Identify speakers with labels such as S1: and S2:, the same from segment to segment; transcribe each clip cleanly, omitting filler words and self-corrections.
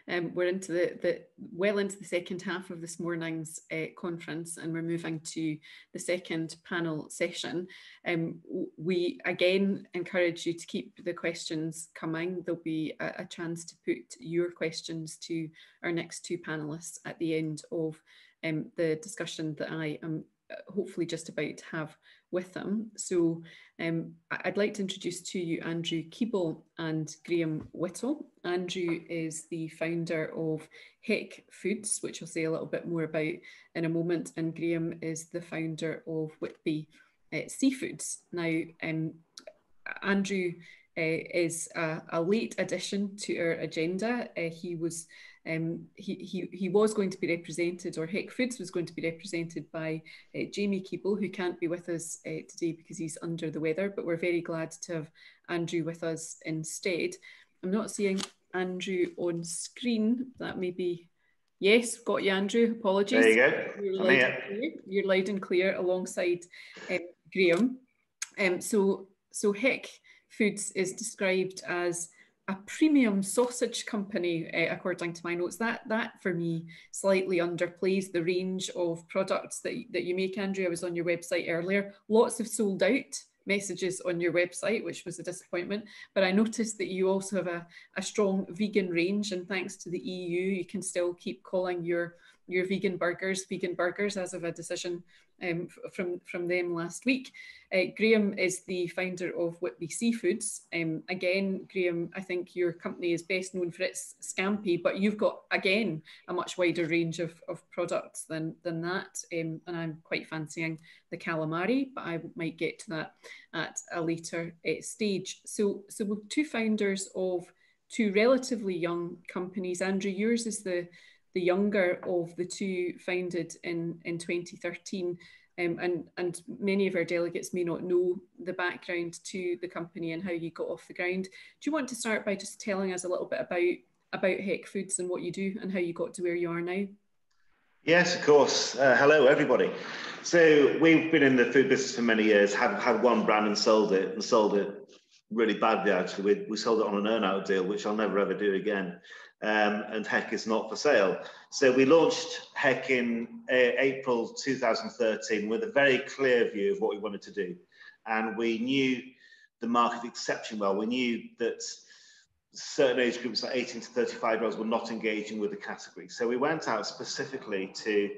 S1: We're into well into the second half of this morning's conference, and we're moving to the second panel session. We again encourage you to keep the questions coming. There'll be a chance to put your questions to our next two panelists at the end of the discussion that I am hopefully just about to have with them. So I'd like to introduce to you Andrew Keeble and Graham Whittle. Andrew is the founder of Heck Foods, which I'll say a little bit more about in a moment, and Graham is the founder of Whitby Seafoods. Now, Andrew is a late addition to our agenda. He was going to be represented, or Heck Foods was going to be represented by Jamie Keeble, who can't be with us today because he's under the weather, but we're very glad to have Andrew with us instead. I'm not seeing Andrew on screen. That may be, yes, got you, Andrew. Apologies.
S2: There you go.
S1: You're loud and clear alongside Graham. So Heck Foods is described as a premium sausage company, according to my notes. That for me slightly underplays the range of products that you make, Andrew. I was on your website earlier. Lots of sold out messages on your website, which was a disappointment. But I noticed that you also have a strong vegan range, and thanks to the EU, you can still keep calling your vegan burgers as of a decision from them last week. Graham is the founder of Whitby Seafoods. Again, Graham, I think your company is best known for its scampi, but you've got, again, a much wider range of products than that. And I'm quite fancying the calamari, but I might get to that at a later stage. So we're two founders of two relatively young companies. Andrew, yours is the younger of the two, founded in 2013. And many of our delegates may not know the background to the company and how you got off the ground. Do you want to start by just telling us a little bit about Heck Foods and what you do and how you got to where you are now?
S2: Yes, of course. Hello, everybody. So we've been in the food business for many years, had one brand and sold it really badly, actually. We sold it on an earn-out deal, which I'll never ever do again. And Heck is not for sale. So we launched Heck in April 2013 with a very clear view of what we wanted to do. And we knew the market exceptionally well. We knew that certain age groups, like 18 to 35-year-olds, were not engaging with the category. So we went out specifically to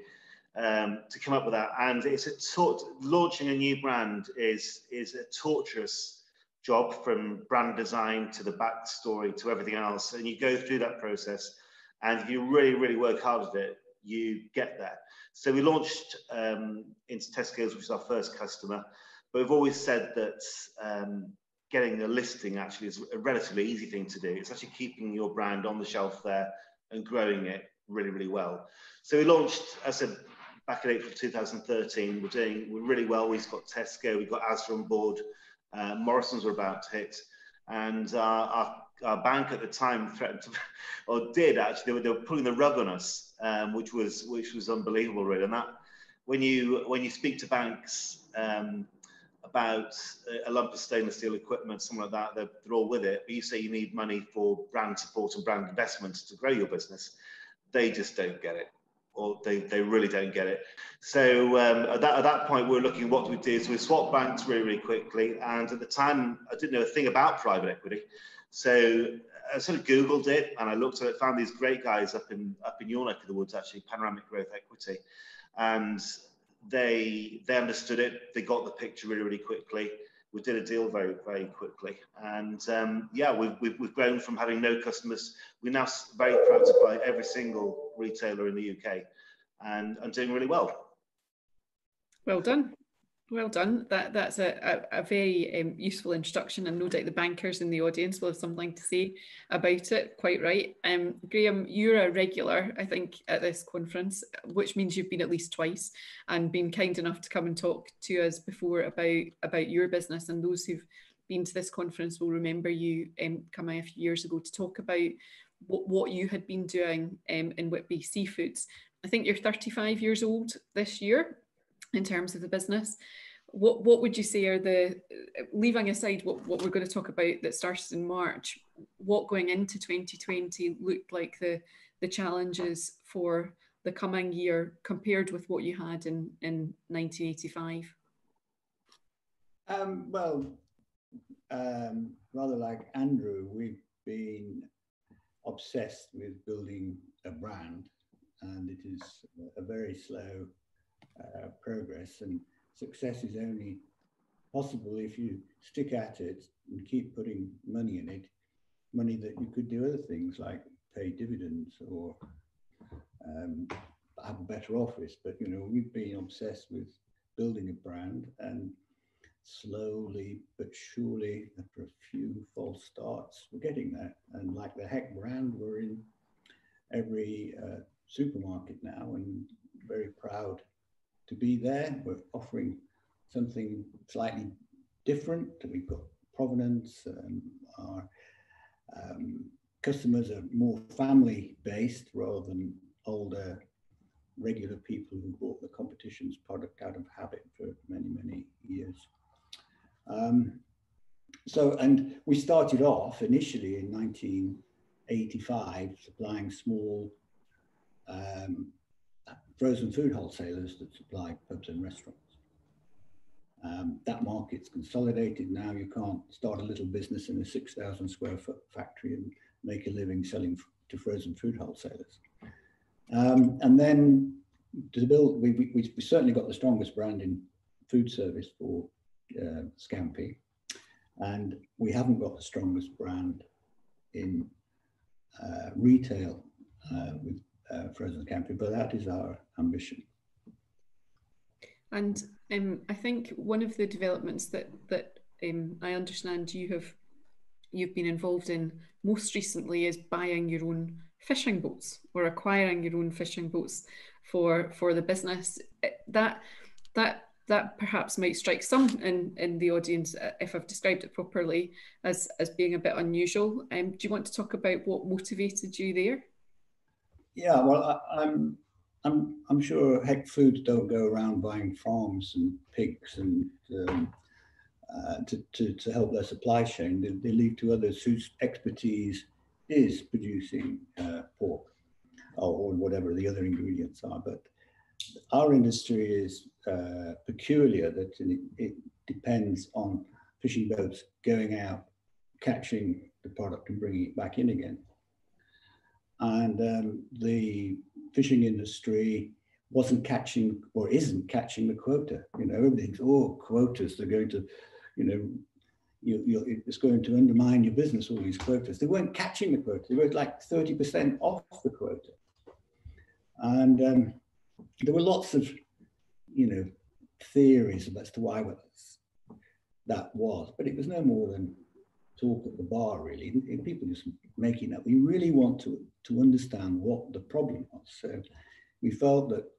S2: come up with that. And launching a new brand is a torturous job, from brand design to the backstory to everything else, and you go through that process, and if you really, really work hard at it, you get there. So we launched into Tesco's, which is our first customer, but we've always said that getting a listing actually is a relatively easy thing to do. It's actually keeping your brand on the shelf there and growing it really, really well. So we launched, as I said, back in April 2013. We're really well. We've got Tesco, we've got Asda on board. Morrison's were about to hit, and our bank at the time threatened to, or did actually, they were pulling the rug on us, which was unbelievable, really. And that when you speak to banks about a lump of stainless steel equipment, something like that, they're all with it. But you say you need money for brand support and brand investment to grow your business, they just don't get it. Or they really don't get it. So at that point, we were looking, what do we do? So we swapped banks really, really quickly. And at the time, I didn't know a thing about private equity. So I sort of Googled it, and I looked at it, found these great guys up in your neck of the woods, actually, Panoramic Growth Equity. And they understood it. They got the picture really, really quickly. We did a deal very, very quickly. And yeah, we've grown from having no customers. We're now very proud to buy every single retailer in the UK, and doing really well.
S1: Well done. Well done. That's a very useful introduction, and no doubt the bankers in the audience will have something to say about it. Quite right. Graham, you're a regular, I think, at this conference, which means you've been at least twice and been kind enough to come and talk to us before about your business. And those who've been to this conference will remember you coming a few years ago to talk about what you had been doing in Whitby Seafoods. I think you're 35 years old this year in terms of the business. what would you say are the, leaving aside what we're going to talk about that started in March, what going into 2020 looked like the challenges for the coming year compared with what you had in 1985?
S3: Rather like Andrew, we've been obsessed with building a brand, and it is a very slow progress, and success is only possible if you stick at it and keep putting money in it, money that you could do other things like pay dividends or have a better office. But you know, we've been obsessed with building a brand, and slowly but surely, after a few false starts, we're getting there. And like the Heck brand, we're in every supermarket now, and very proud to be there. We're offering something slightly different. We've got provenance. Our customers are more family-based rather than older, regular people who bought the competition's product out of habit for many, many years. And we started off initially in 1985 supplying small frozen food wholesalers that supply pubs and restaurants. That market's consolidated now. You can't start a little business in a 6,000 square foot factory and make a living selling to frozen food wholesalers. And then to build, we certainly got the strongest brand in food service for Scampi, and we haven't got the strongest brand in retail with frozen Scampi, but that is our ambition.
S1: And I think one of the developments that I understand you've been involved in most recently is buying your own fishing boats or acquiring your own fishing boats for the business. That perhaps might strike some in the audience, if I've described it properly, as being a bit unusual. Do you want to talk about what motivated you there?
S3: Yeah, well, I'm sure Heck Foods don't go around buying farms and pigs and to help their supply chain. They leave to others whose expertise is producing pork or whatever the other ingredients are. But our industry is peculiar that it depends on fishing boats going out, catching the product and bringing it back in again. And the fishing industry wasn't catching or isn't catching the quota. You know, everything's, oh, quotas, they're going to, you know, it's going to undermine your business, all these quotas. They weren't catching the quota. They were like 30% off the quota. And there were lots of, you know, theories as to why that was, but it was no more than talk at the bar, really. People just making up. We really want to understand what the problem was. So we felt that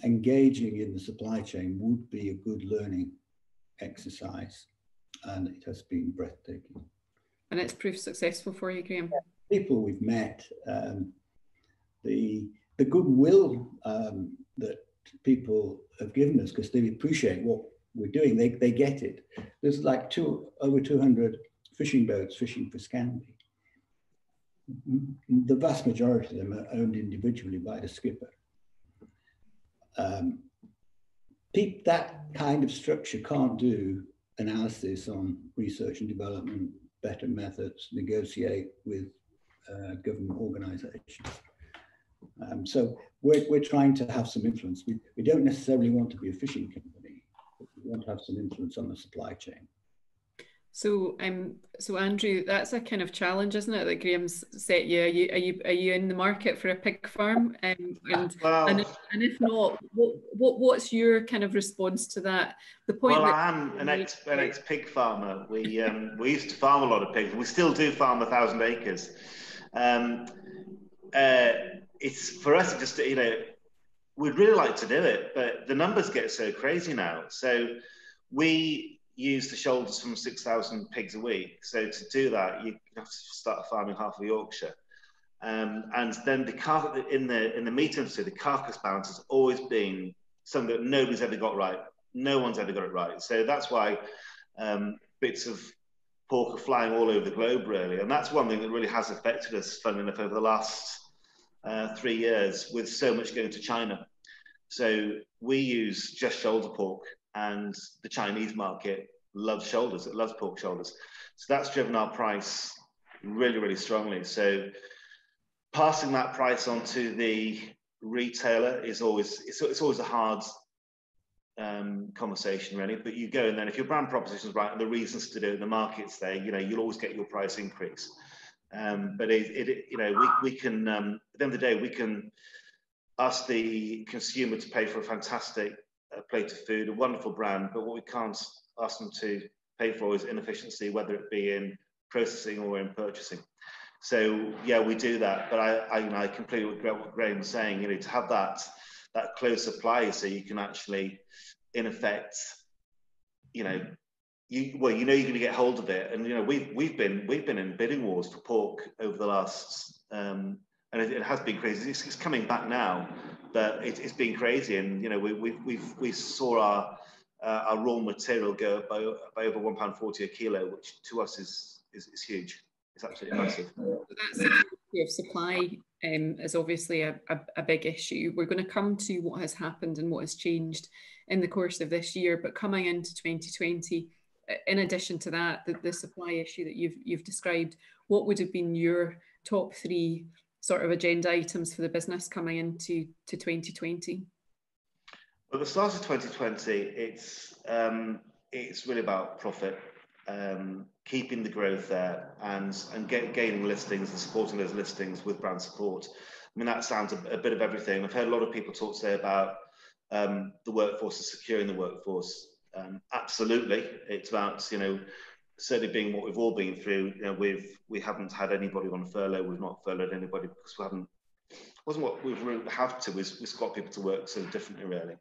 S3: engaging in the supply chain would be a good learning exercise, and it has been breathtaking.
S1: And it's proved successful for you, Graham.
S3: People we've met, the goodwill that people have given us, because they appreciate what we're doing, they get it. There's like over 200 fishing boats fishing for Scampi. The vast majority of them are owned individually by the skipper. That kind of structure can't do analysis on research and development, better methods, negotiate with government organisations. So we're trying to have some influence. We don't necessarily want to be a fishing company, but we want to have some influence on the supply chain.
S1: So Andrew, that's a kind of challenge, isn't it, that Graham's set you? Are you in the market for a pig farm? And if not, what's your kind of response to that? The point.
S2: Well, I am an ex pig farmer. We used to farm a lot of pigs. We still do farm 1,000 acres. It's for us just, you know, we'd really like to do it, but the numbers get so crazy now. So we use the shoulders from 6,000 pigs a week. So to do that, you have to start farming half of Yorkshire. And then in the meat industry, the carcass balance has always been something that nobody's ever got right. No one's ever got it right. So that's why bits of pork are flying all over the globe, really. And that's one thing that really has affected us, funnily enough, over the last 3 years, with so much going to China. So we use just shoulder pork, and the Chinese market loves shoulders. It loves pork shoulders. So that's driven our price really, really strongly. So passing that price on to the retailer is always, it's always a hard conversation, really. But you go, and then if your brand proposition is right and the reasons to do it, the market's there, you know, you'll always get your price increase. But you know, we can at the end of the day, we can ask the consumer to pay for a fantastic plate of food, a wonderful brand, but what we can't ask them to pay for is inefficiency, whether it be in processing or in purchasing. So yeah, we do that, but I completely agree with what Graham's saying. You know, to have that close supply, so you can actually, in effect, you know, you're going to get hold of it. And you know, we've been in bidding wars for pork over the last, and it has been crazy. It's coming back now, but it's been crazy. And you know, we saw our raw material go up by over £1.40 a kilo, which to us is huge. It's absolutely massive.
S1: That security of supply is obviously a big issue. We're going to come to what has happened and what has changed in the course of this year, but coming into 2020, in addition to that, the supply issue that you've described, what would have been your top 3 sort of agenda items for the business coming into 2020?
S2: Well, the start of 2020, it's really about profit, keeping the growth there, and gaining listings and supporting those listings with brand support. I mean, that sounds a bit of everything. I've heard a lot of people talk today about the workforce and securing the workforce. Absolutely, it's about, you know, certainly being what we've all been through. You know, we haven't had anybody on furlough. We've not furloughed anybody because we haven't. Wasn't what we really have to. We've got people to work so differently, really.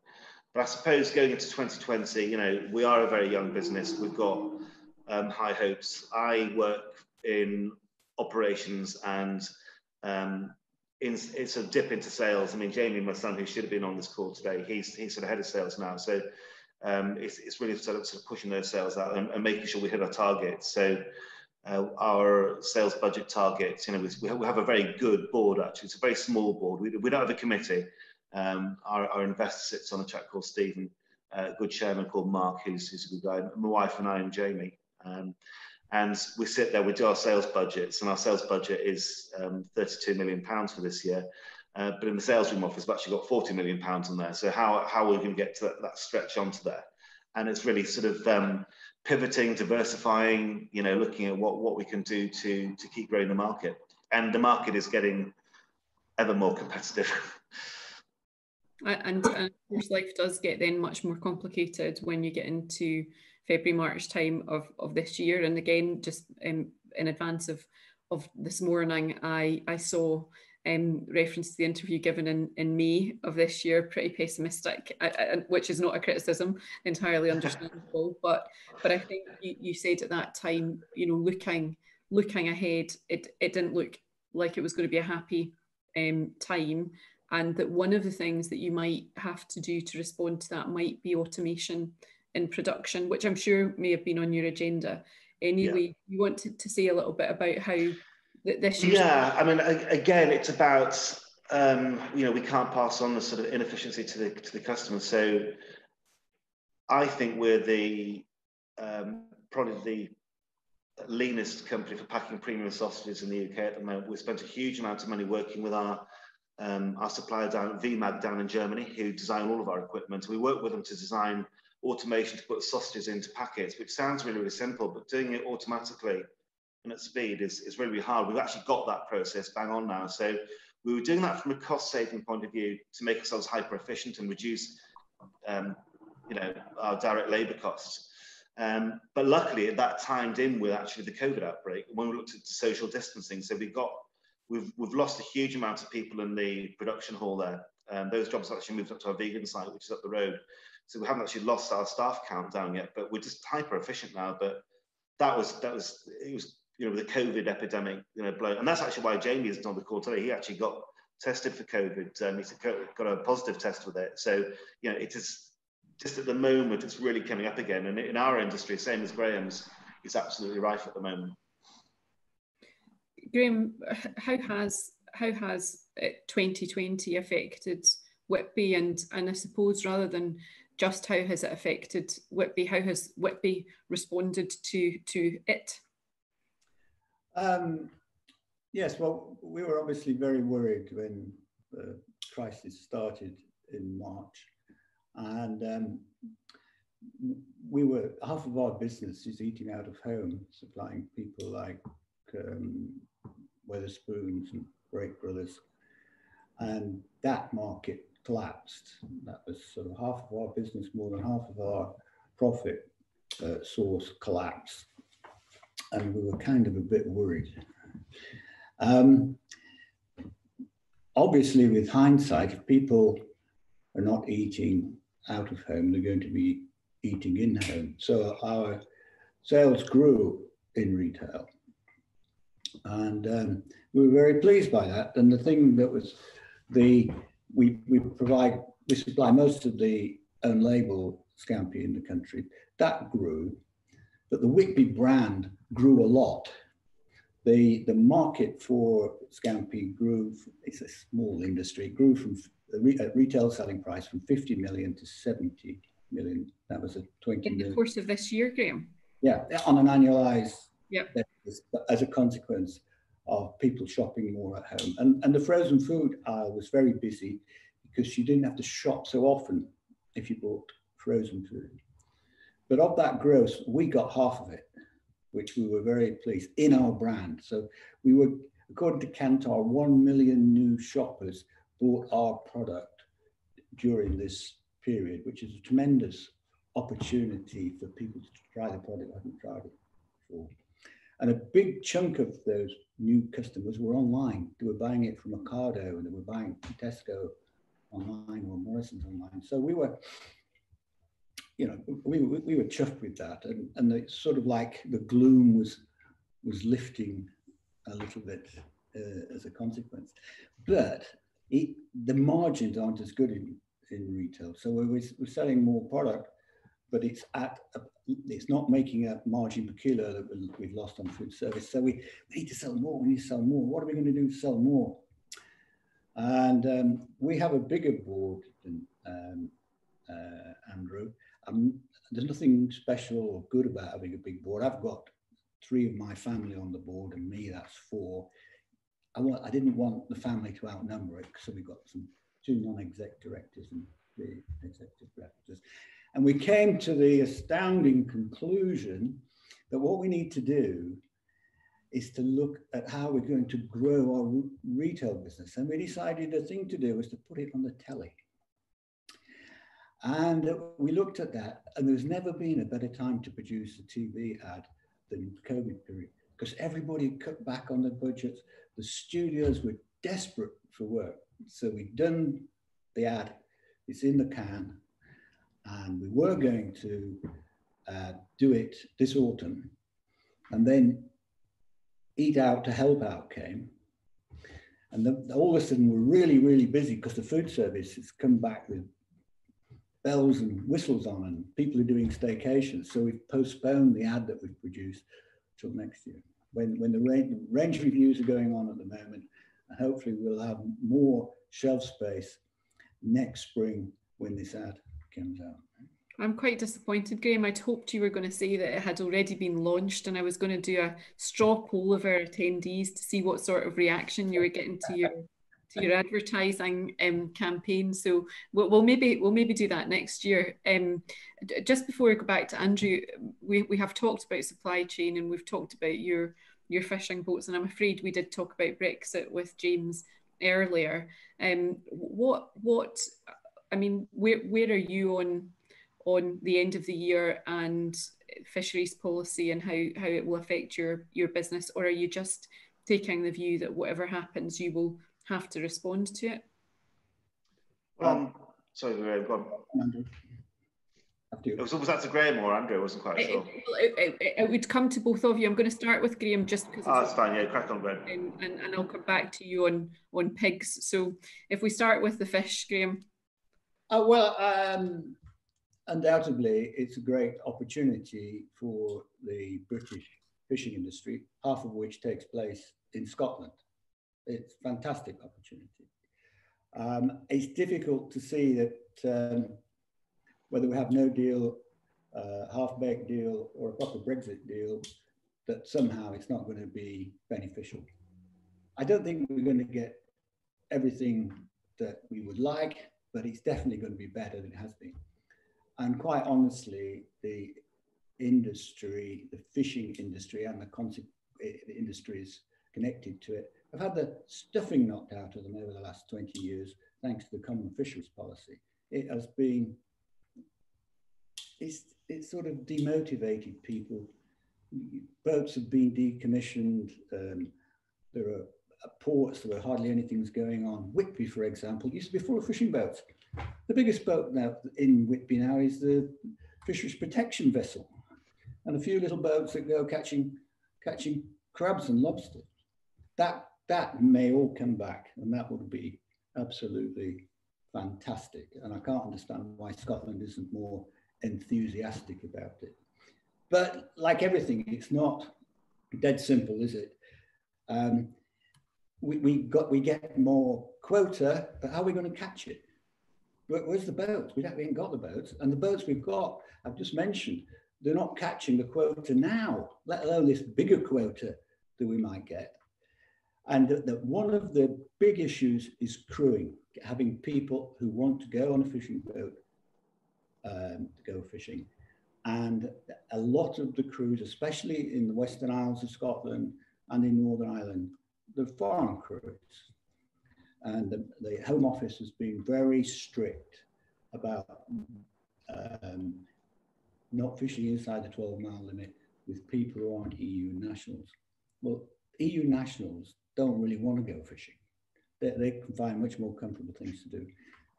S2: But I suppose going into 2020, you know, we are a very young business. We've got high hopes. I work in operations and it's a dip into sales. I mean, Jamie, my son, who should have been on this call today, he's sort of head of sales now. So it's really sort of pushing those sales out and making sure we hit our targets. So our sales budget targets, you know, we have a very good board, actually. It's a very small board. We don't have a committee. Our investor sits on a chap called Stephen, a good chairman called Mark, who's a good guy, my wife and I and Jamie. And we sit there, we do our sales budgets, and our sales budget is £32 million for this year. But in the sales room office, we've actually got £40 million on there. So how are we going to get to that stretch onto there? And it's really sort of pivoting, diversifying, you know, looking at what we can do to keep growing the market. And the market is getting ever more competitive.
S1: And of course, life does get then much more complicated when you get into February, March time of this year. And again, just in advance of this morning, I saw reference to the interview given in May of this year, pretty pessimistic, which is not a criticism, entirely understandable. But I think you said at that time, you know, looking ahead, it didn't look like it was going to be a happy time. And that one of the things that you might have to do to respond to that might be automation in production, which I'm sure may have been on your agenda. Anyway, you want to say a little bit about how this year's...
S2: Yeah, I mean, again, it's about, you know, we can't pass on the sort of inefficiency to the customer. So I think we're probably the leanest company for packing premium sausages in the UK at the moment. We spent a huge amount of money working with our supplier down VMAG down in Germany, who design all of our equipment. We work with them to design automation to put sausages into packets, which sounds really, really simple, but doing it automatically and at speed is really, really hard. We've actually got that process bang on now. So we were doing that from a cost-saving point of view to make ourselves hyper-efficient and reduce, you know, our direct labour costs. But luckily, that timed in with actually the COVID outbreak when we looked at social distancing. So we've lost a huge amount of people in the production hall there. Those jobs actually moved up to our vegan site, which is up the road. So we haven't actually lost our staff count down yet, but we're just hyper efficient now. But it was, you know, the COVID epidemic, you know, blow. And that's actually why Jamie isn't on the call today. He actually got tested for COVID. He's got a positive test with it. So, you know, it is just at the moment, it's really coming up again. And in our industry, same as Graham's, it's absolutely rife at the moment.
S1: Graham, how has 2020 affected Whitby, and I suppose rather than just how has it affected Whitby, how has Whitby responded to it?
S3: Yes, well, we were obviously very worried when the crisis started in March, and half of our business is eating out of home, supplying people like Wetherspoons and Great Brothers, and that market collapsed. That was sort of half of our business, more than half of our profit source collapsed, and we were kind of a bit worried. Obviously, with hindsight, if people are not eating out of home, they're going to be eating in home. So our sales grew in retail, and we were very pleased by that. And the thing that was we supply most of the own label scampi in the country. That grew, but the Whitby brand grew a lot. The market for scampi grew. It's a small industry. Grew from a retail selling price from 50 million to 70 million. That was a 20 million.
S1: In the course of this year, Graham?
S3: Yeah, on an annualized
S1: basis,
S3: as a consequence of people shopping more at home. And the frozen food aisle was very busy because you didn't have to shop so often if you bought frozen food. But of that growth, we got half of it, which we were very pleased in our brand. So we were, according to Kantar, 1 million new shoppers bought our product during this period, which is a tremendous opportunity for people to try the product who haven't tried it before. And a big chunk of those new customers were online. They were buying it from Ocado, and they were buying Tesco online or Morrison's online. So we were, we were chuffed with that, and it's sort of like the gloom was lifting a little bit as a consequence. But the margins aren't as good in retail. So we're selling more product, but it's not making a margin per kilo that we've lost on food service. So we need to sell more. We need to sell more. What are we going to do to sell more? And we have a bigger board than Andrew. There's nothing special or good about having a big board. I've got 3 of my family on the board, and me, that's 4. I didn't want the family to outnumber it, so we got 2 non-exec directors and 3 executive directors. And we came to the astounding conclusion that what we need to do is to look at how we're going to grow our retail business. And we decided the thing to do was to put it on the telly. And we looked at that, and there's never been a better time to produce a TV ad than the COVID period, because everybody cut back on their budgets. The studios were desperate for work. So we'd done the ad, it's in the can, and we were going to do it this autumn. And then Eat Out to Help Out came. And all of a sudden we're really, really busy because the food service has come back with bells and whistles on, and people are doing staycations. So we've postponed the ad that we've produced till next year, when the range reviews are going on at the moment. And hopefully we'll have more shelf space next spring when this ad comes out.
S1: I'm quite disappointed, Graham. I'd hoped you were going to say that it had already been launched, and I was going to do a straw poll of our attendees to see what sort of reaction you were getting to your advertising campaign. So we'll maybe do that next year. Just before I go back to Andrew, we have talked about supply chain, and we've talked about your fishing boats, and I'm afraid we did talk about Brexit with James earlier. Where are you on the end of the year and fisheries policy, and how it will affect your business? Or are you just taking the view that whatever happens, you will have to respond to it?
S2: Sorry, go on. Was that to Graham or Andrew? I wasn't quite sure.
S1: It would come to both of you. I'm going to start with Graham just because.
S2: That's fine. Yeah, crack on, Graham.
S1: And I'll come back to you on pigs. So if we start with the fish, Graham.
S3: undoubtedly, it's a great opportunity for the British fishing industry, half of which takes place in Scotland. It's a fantastic opportunity. It's difficult to see that whether we have no deal, half-baked deal, or a proper Brexit deal, that somehow it's not going to be beneficial. I don't think we're going to get everything that we would like, but it's definitely going to be better than it has been. And quite honestly, the industry, the fishing industry and the industries connected to it have had the stuffing knocked out of them over the last 20 years, thanks to the common fisheries policy. It has been, it's sort of demotivated people. Boats have been decommissioned. There are ports where hardly anything's going on. Whitby, for example, used to be full of fishing boats. The biggest boat now in Whitby now is the fisheries protection vessel, and a few little boats that go catching crabs and lobsters. That may all come back, and that would be absolutely fantastic. And I can't understand why Scotland isn't more enthusiastic about it. But like everything, it's not dead simple, is it? We get more quota, but how are we going to catch it? Where's the boats? We ain't got the boats, and the boats we've got, I've just mentioned, they're not catching the quota now, let alone this bigger quota that we might get. And that one of the big issues is crewing, having people who want to go on a fishing boat to go fishing. And a lot of the crews, especially in the Western Isles of Scotland and in Northern Ireland, they're foreign crews. And the Home Office has been very strict about not fishing inside the 12-mile limit with people who aren't EU nationals. Well, EU nationals don't really want to go fishing. They can find much more comfortable things to do.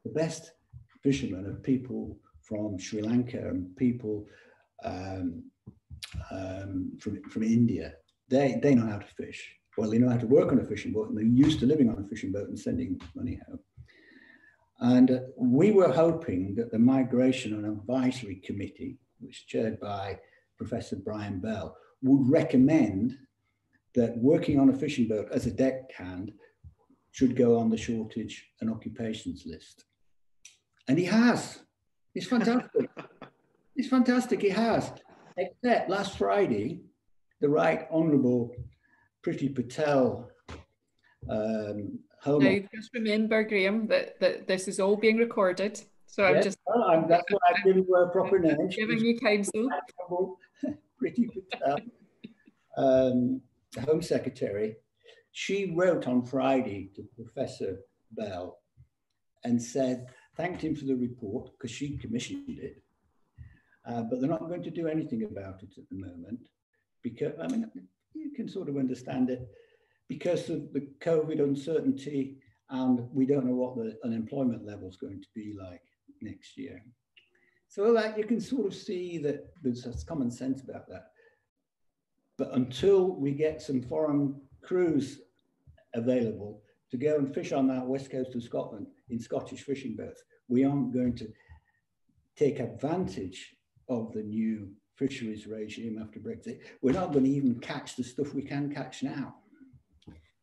S3: The best fishermen are people from Sri Lanka and people from India. They know how to fish. Well, they know how to work on a fishing boat, and they're used to living on a fishing boat and sending money home. And we were hoping that the Migration and Advisory Committee, which is chaired by Professor Brian Bell, would recommend that working on a fishing boat as a deckhand should go on the shortage and occupations list. And he has. It's fantastic. It's fantastic, he has. Except last Friday, the Right Honourable Priti Patel
S1: Now, just remember, Graham, that this is all being recorded. So I'm just...
S3: Well, that's what I've given you a proper name.
S1: Giving you counsel.
S3: Priti Patel, Home Secretary. She wrote on Friday to Professor Bell and said, thanked him for the report because she commissioned it. But they're not going to do anything about it at the moment because, I mean, you can sort of understand it because of the COVID uncertainty, and we don't know what the unemployment level is going to be like next year. So that you can sort of see that there's common sense about that. But until we get some foreign crews available to go and fish on that west coast of Scotland in Scottish fishing boats, we aren't going to take advantage of the new fisheries regime after Brexit. We're not going to even catch the stuff we can catch now.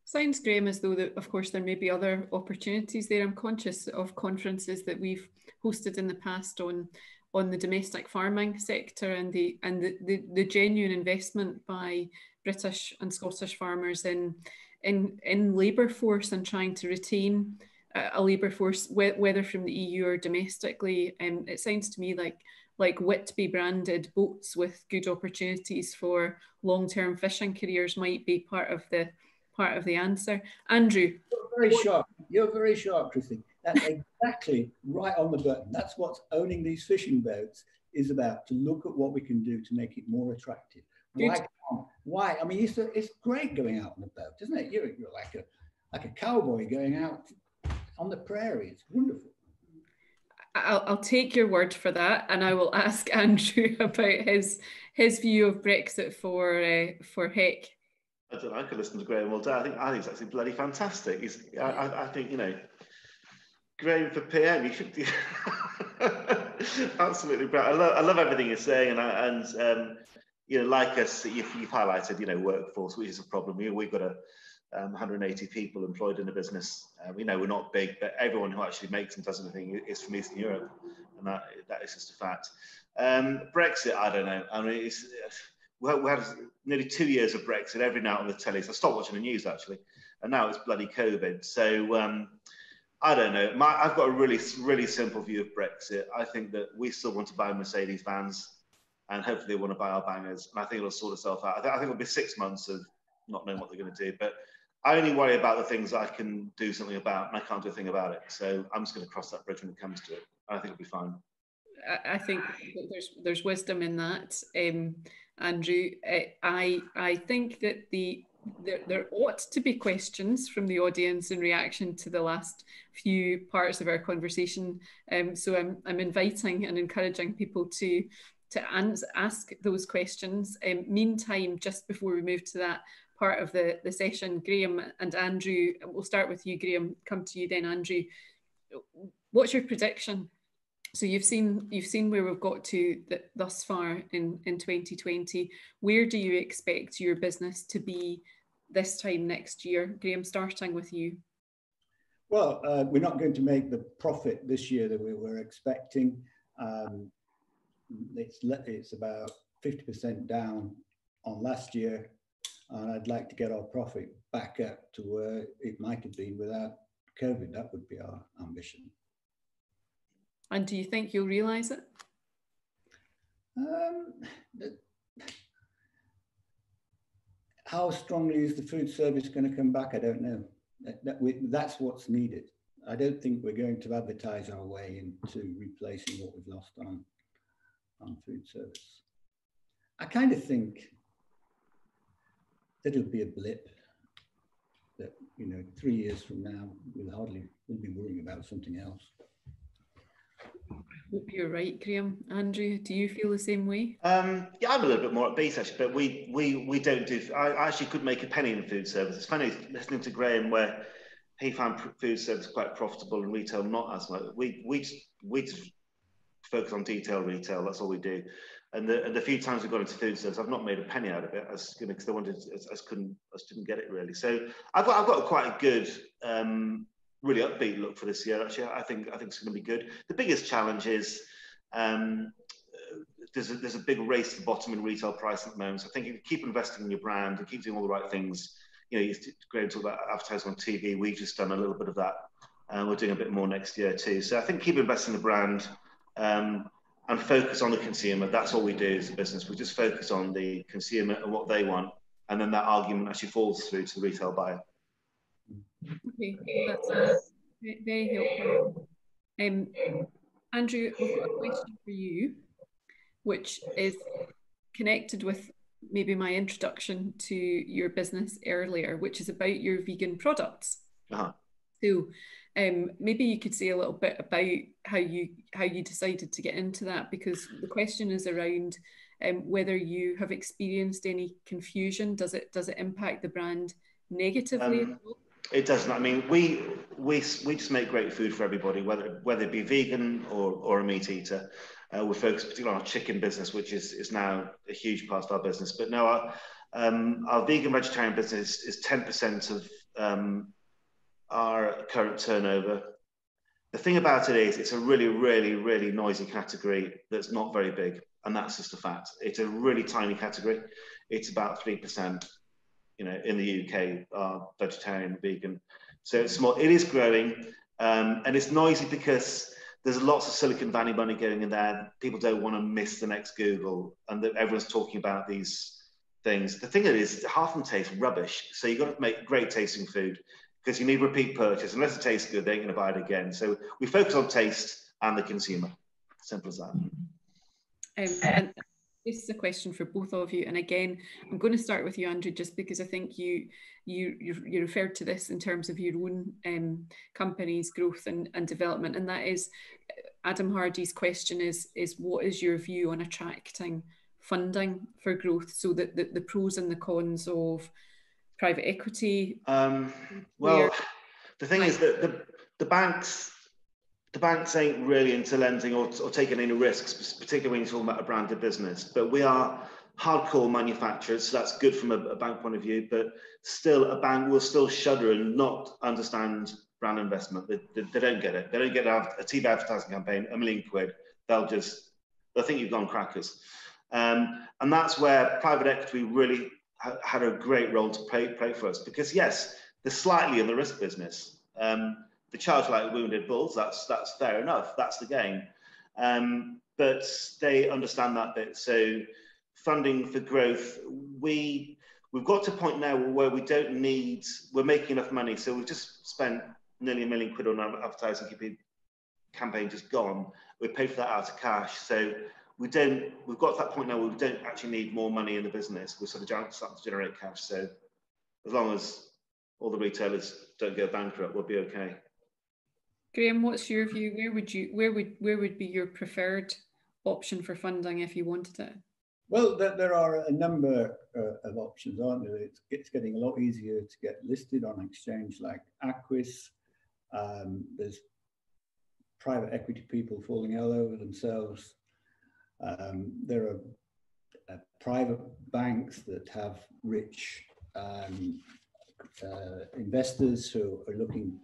S1: Sounds, Graham, as though that, of course, there may be other opportunities there. I'm conscious of conferences that we've hosted in the past on the domestic farming sector and the genuine investment by British and Scottish farmers in labour force and trying to retain a labour force, whether from the EU or domestically. It sounds to me like Whitby branded boats with good opportunities for long-term fishing careers might be part of the answer. Andrew,
S3: you're very sharp, Christine. That's exactly right on the button. That's what owning these fishing boats is about, to look at what we can do to make it more attractive. Why? I mean, it's great going out on the boat, isn't it? You're like a cowboy going out on the prairie. It's wonderful.
S1: I'll take your word for that, and I will ask Andrew about his view of Brexit for HEC.
S2: I don't know, I could listen to Graham all day. I think it's actually bloody fantastic. I think, you know, Graham for PM, you should do Absolutely, Brad. I love everything you're saying, and you know, like us, you've highlighted, you know, workforce, which is a problem. We've got 180 people employed in the business. We know we're not big, but everyone who actually makes and does anything is from Eastern Europe, and that is just a fact. Brexit, I don't know. I mean, we had nearly 2 years of Brexit every night on the telly. So I stopped watching the news actually, and now it's bloody COVID. So I don't know. I've got a really simple view of Brexit. I think that we still want to buy Mercedes vans, and hopefully they want to buy our bangers. And I think it'll sort itself out. I think it'll be 6 months of not knowing what they're going to do. But I only worry about the things that I can do something about, and I can't do a thing about it. So I'm just going to cross that bridge when it comes to it. I think it'll be fine.
S1: I think there's wisdom in that, Andrew. I think that there ought to be questions from the audience in reaction to the last few parts of our conversation. So I'm inviting and encouraging people to ask those questions. Meantime, just before we move to that part of the session, Graham and Andrew, we'll start with you, Graham, come to you then, Andrew. What's your prediction? So you've seen where we've got to thus far in 2020. Where do you expect your business to be this time next year? Graham, starting with you.
S3: Well, we're not going to make the profit this year that we were expecting. It's about 50% down on last year, and I'd like to get our profit back up to where it might have been without COVID. That would be our ambition.
S1: And do you think you'll realise it?
S3: How strongly is the food service going to come back? I don't know. That's what's needed. I don't think we're going to advertise our way into replacing what we've lost on food service. I kind of think that it'll be a blip, that, you know, 3 years from now, we'll be worrying about something else.
S1: I hope you're right, Graham. Andrew, do you feel the same way?
S2: Yeah, I'm a little bit more upbeat actually, but we don't do. I actually could make a penny in food service. It's funny listening to Graham where he found food service quite profitable and retail not as much. We just focus on detail retail. That's all we do. And the few times we've gone into food service, I've not made a penny out of it, because they wanted, I didn't get it really. So I've got quite a good. Really upbeat look for this year. Actually, I think it's going to be good. The biggest challenge is there's a big race to the bottom in retail price at the moment. So I think if you keep investing in your brand and keep doing all the right things, you know, you're going to talk about advertising on TV. We've just done a little bit of that, and we're doing a bit more next year too. So I think keep investing in the brand and focus on the consumer. That's all we do as a business. We just focus on the consumer and what they want, and then that argument actually falls through to the retail buyer.
S1: Okay, that's very helpful. Andrew, we've got a question for you, which is connected with maybe my introduction to your business earlier, which is about your vegan products.
S2: Uh-huh.
S1: So maybe you could say a little bit about how you decided to get into that, because the question is around whether you have experienced any confusion. Does it impact the brand negatively?
S2: It doesn't. I mean, we just make great food for everybody, whether it be vegan or a meat eater. We're focused particularly on our chicken business, which is now a huge part of our business. But no, our vegan vegetarian business is 10% of our current turnover. The thing about it is, it's a really, really, really noisy category that's not very big, and that's just a fact. It's a really tiny category. It's about 3%. You know, in the UK, are vegetarian and vegan. So it's small. It is growing, and it's noisy because there's lots of Silicon Valley money going in there. People don't want to miss the next Google, and everyone's talking about these things. The thing is, half of them taste rubbish. So you've got to make great tasting food, because you need repeat purchase. Unless it tastes good, they ain't going to buy it again. So we focus on taste and the consumer. Simple as that.
S1: And this is a question for both of you, and again, I'm going to start with you, Andrew, just because I think you referred to this in terms of your own company's growth and development, and that is Adam Hardy's question is what is your view on attracting funding for growth? So that the pros and the cons of private equity.
S2: Well, the thing is that the banks the banks ain't really into lending or taking any risks, particularly when you're talking about a branded business. But we are hardcore manufacturers, so that's good from a bank point of view. But still, a bank will still shudder and not understand brand investment. They don't get it. They don't get a TV advertising campaign, £1 million. They'll think you've gone crackers. And that's where private equity really had a great role to play for us, because yes, they're slightly in the risk business. They charge like wounded bulls. That's fair enough. That's the game. But they understand that bit. So funding for growth, we've got to a point now where we're making enough money. So we've just spent nearly £1 million on our advertising campaign, just gone. We paid for that out of cash. So we've got to that point now where we don't actually need more money in the business. We're sort of starting to generate cash. So as long as all the retailers don't go bankrupt, we'll be okay.
S1: Graham, what's your view? Where would be your preferred option for funding if you wanted it?
S3: Well, there are a number of options, aren't there? It's getting a lot easier to get listed on an exchange like Aquis. There's private equity people falling all over themselves. There are private banks that have rich investors who are looking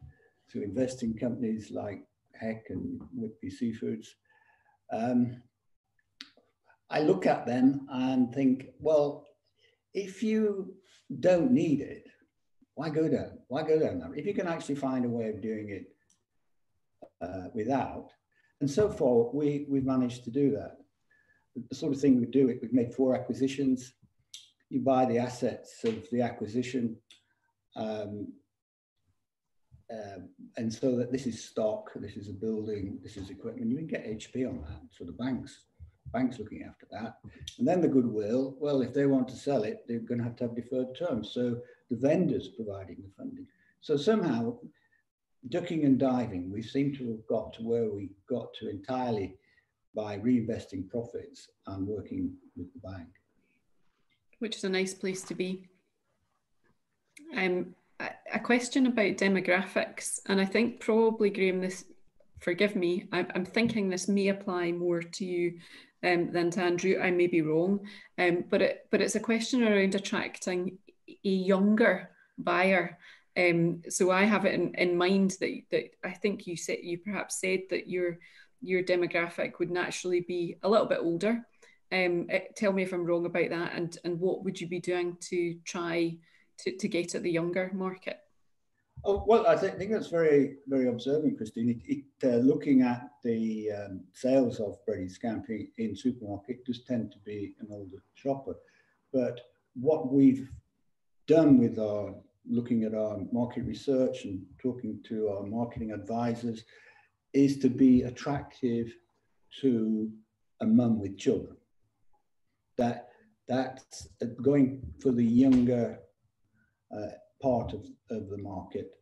S3: to invest in companies like Heck and Whitby Seafoods. I look at them and think, well, if you don't need it, why go down? Why go down that? If you can actually find a way of doing it without, and so far we've managed to do that. The sort of thing we do, we've made 4 acquisitions. You buy the assets of the acquisition, and so that this is stock, this is a building, this is equipment. You can get HP on that. So the banks looking after that. And then the goodwill, well, if they want to sell it, they're going to have deferred terms. So the vendors providing the funding. So somehow, ducking and diving, we seem to have got to where we got to entirely by reinvesting profits and working with the bank. Which is
S1: a nice place to be. A question about demographics, and I think probably, Graham, forgive me, I'm thinking this may apply more to you than to Andrew. I may be wrong, but it's a question around attracting a younger buyer. So I have it in mind that I think you perhaps said that your demographic would naturally be a little bit older. Tell me if I'm wrong about that, and what would you be doing to try to get at the younger market?
S3: Oh, well, I think that's very, very observant, Christine. Looking at the sales of Brodies scampi in supermarket does tend to be an older shopper. But what we've done with looking at our market research and talking to our marketing advisors is to be attractive to a mum with children. That's going for the younger part of the market.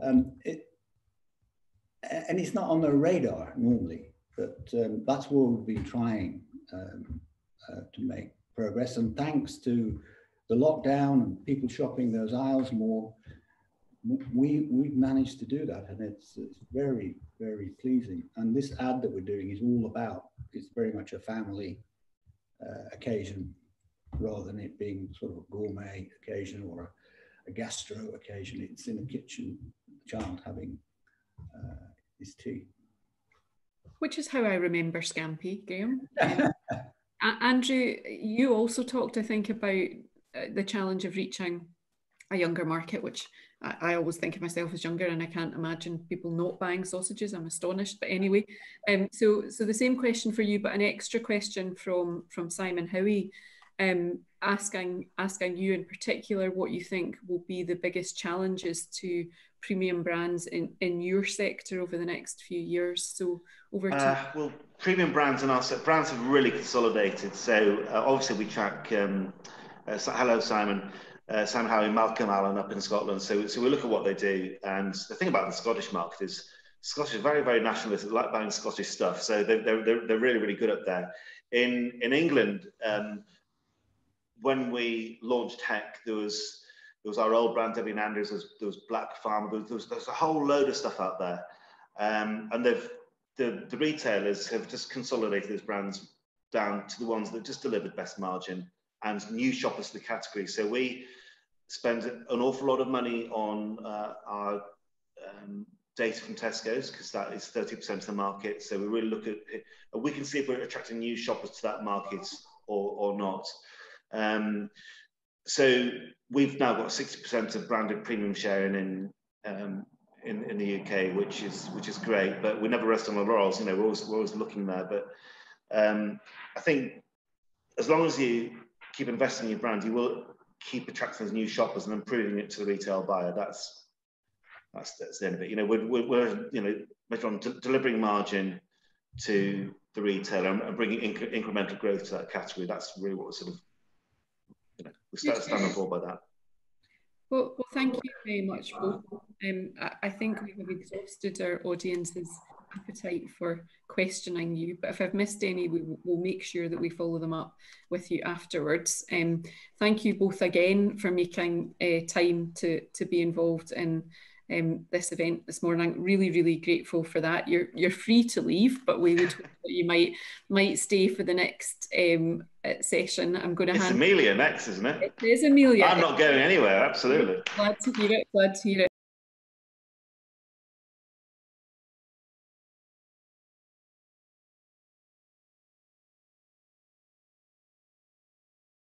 S3: And it's not on the radar normally, but that's where we've been trying to make progress. And thanks to the lockdown and people shopping those aisles more, we've managed to do that, and it's very, very pleasing. And this ad that we're doing is all about, it's very much a family occasion rather than it being sort of a gourmet occasion or a gastro occasion. It's in a kitchen, the child having his tea.
S1: Which is how I remember scampi, Graham. Andrew, you also talked, I think, about the challenge of reaching a younger market, which I always think of myself as younger, and I can't imagine people not buying sausages. I'm astonished. But anyway, so the same question for you, but an extra question from Simon Howie, asking you in particular what you think will be the biggest challenges to premium brands in your sector over the next few years. So over to
S2: well, premium brands in our sector, brands have really consolidated. So obviously we track hello Simon Howie, Malcolm Allen up in Scotland. So we look at what they do, and the thing about the Scottish market is Scottish is very, very nationalistic. They like buying Scottish stuff, so they're really, really good up there. In England, when we launched Heck, there was our old brand Debbie and Andrews, there was Black Farmer, there was a whole load of stuff out there, and the retailers have just consolidated those brands down to the ones that just delivered best margin and new shoppers to the category. So we spend an awful lot of money on our data from Tesco's, because that is 30% of the market. So we really look at it, we can see if we're attracting new shoppers to that market or not. So we've now got 60% of branded premium sharing in the UK, which is great. But we never rest on our laurels. You know, we're always looking there. But I think as long as you keep investing in your brand, you will keep attracting those new shoppers and improving it to the retail buyer. That's the end of it. You know, we're you know, measuring on delivering margin to the retailer and bringing incremental growth to that category. That's really what we're sort of, you know, we stand for by that.
S1: Well, thank you very much, both. I think we have exhausted our audience's appetite for questioning you, but if I've missed any, we'll make sure that we follow them up with you afterwards. Thank you both again for making time to be involved in this event this morning. I'm really, really grateful for that. You're free to leave, but we would hope that you might stay for the next session. I'm going to
S2: hand. It's Amelia next, isn't it?
S1: It is Amelia.
S2: I'm not going anywhere. Absolutely.
S1: Glad to hear it. Glad to hear it.